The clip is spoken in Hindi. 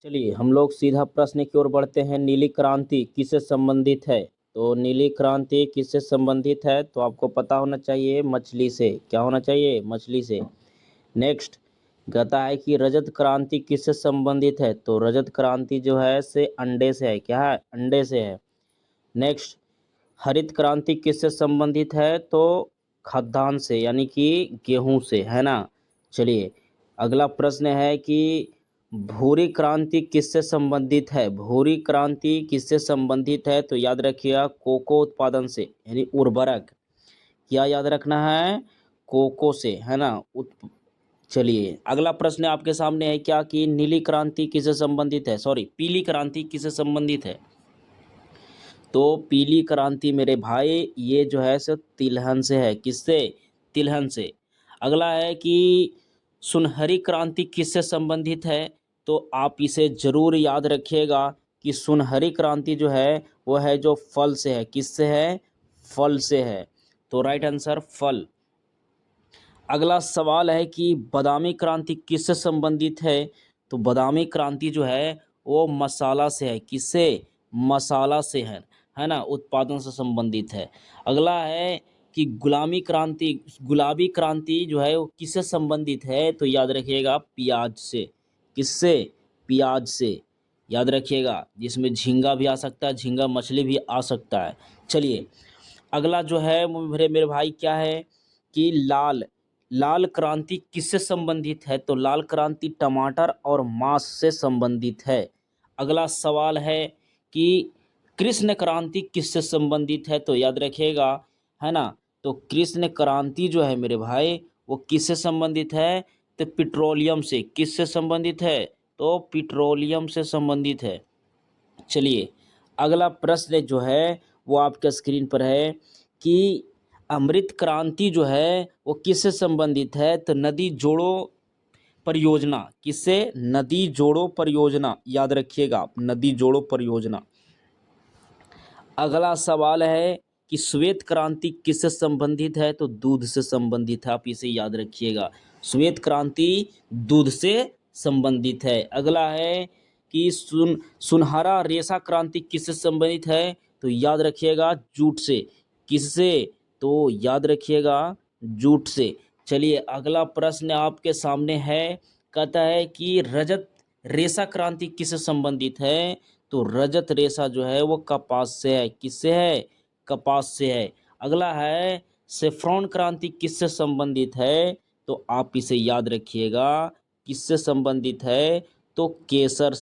चलिए हम लोग सीधा प्रश्न की ओर बढ़ते हैं। नीली क्रांति किससे संबंधित है? तो नीली क्रांति किससे संबंधित है तो आपको पता होना चाहिए, मछली से। क्या होना चाहिए? मछली से। नेक्स्ट कहता है कि रजत क्रांति किससे संबंधित है? तो रजत क्रांति जो है से अंडे से है। क्या है? अंडे से है। नेक्स्ट हरित क्रांति किससे संबंधित है? तो खाद्यान्न से, यानी कि गेहूं से, है ना। चलिए अगला प्रश्न है कि भूरी क्रांति किससे संबंधित है? भूरी क्रांति किससे संबंधित है? तो याद रखिएगा कोको उत्पादन से, यानी उर्वरक। क्या याद रखना है? कोको से, है ना। चलिए अगला प्रश्न आपके सामने है क्या कि नीली क्रांति किससे संबंधित है, सॉरी पीली क्रांति किससे संबंधित है? तो पीली क्रांति मेरे भाई ये जो है सो तिलहन से है। किससे? तिलहन से। अगला है कि सुनहरी क्रांति किससे संबंधित है? तो आप इसे जरूर याद रखिएगा कि सुनहरी क्रांति जो है वो है जो फल से है। किससे है? फल से है। तो राइट आंसर फल। अगला सवाल है कि बादामी क्रांति किससे संबंधित है? तो बादामी क्रांति जो है वो मसाला से है। किससे? मसाला से है ना, उत्पादन से संबंधित है। अगला है कि गुलाबी क्रांति जो है वो किससे संबंधित है? तो याद रखिएगा प्याज से। किससे? प्याज से। याद रखिएगा, जिसमें झींगा भी आ सकता है, झींगा मछली भी आ सकता है। चलिए अगला जो है वो मेरे भाई क्या है कि लाल क्रांति किससे संबंधित है? तो लाल क्रांति टमाटर और मांस से संबंधित है। अगला सवाल है कि कृष्ण क्रांति किससे संबंधित है? तो याद रखिएगा, है ना। तो कृष्ण क्रांति जो है मेरे भाई वो किससे संबंधित है? तो पेट्रोलियम से। किससे संबंधित है? तो पेट्रोलियम से संबंधित है। चलिए अगला प्रश्न जो है वो आपके स्क्रीन पर है कि अमृत क्रांति जो है वो किससे संबंधित है? तो नदी जोड़ो परियोजना। किससे? नदी जोड़ो परियोजना। याद रखिएगा नदी जोड़ो परियोजना। अगला सवाल है कि श्वेत क्रांति किससे संबंधित है? तो दूध से संबंधित है। आप इसे याद रखिएगा, श्वेत क्रांति दूध से संबंधित है। अगला है कि सुनहरा रेशा क्रांति किससे संबंधित है? तो याद रखिएगा जूट से। किससे? तो याद रखिएगा जूट से। चलिए अगला प्रश्न आपके सामने है, कहता है कि रजत रेशा क्रांति किससे संबंधित है? तो रजत रेशा जो है वो कपास से है। किससे है? कपास से है। अगला है सेफ्रॉन क्रांति किससे संबंधित है? तो आप इसे याद रखिएगा किससे संबंधित है? तो केसर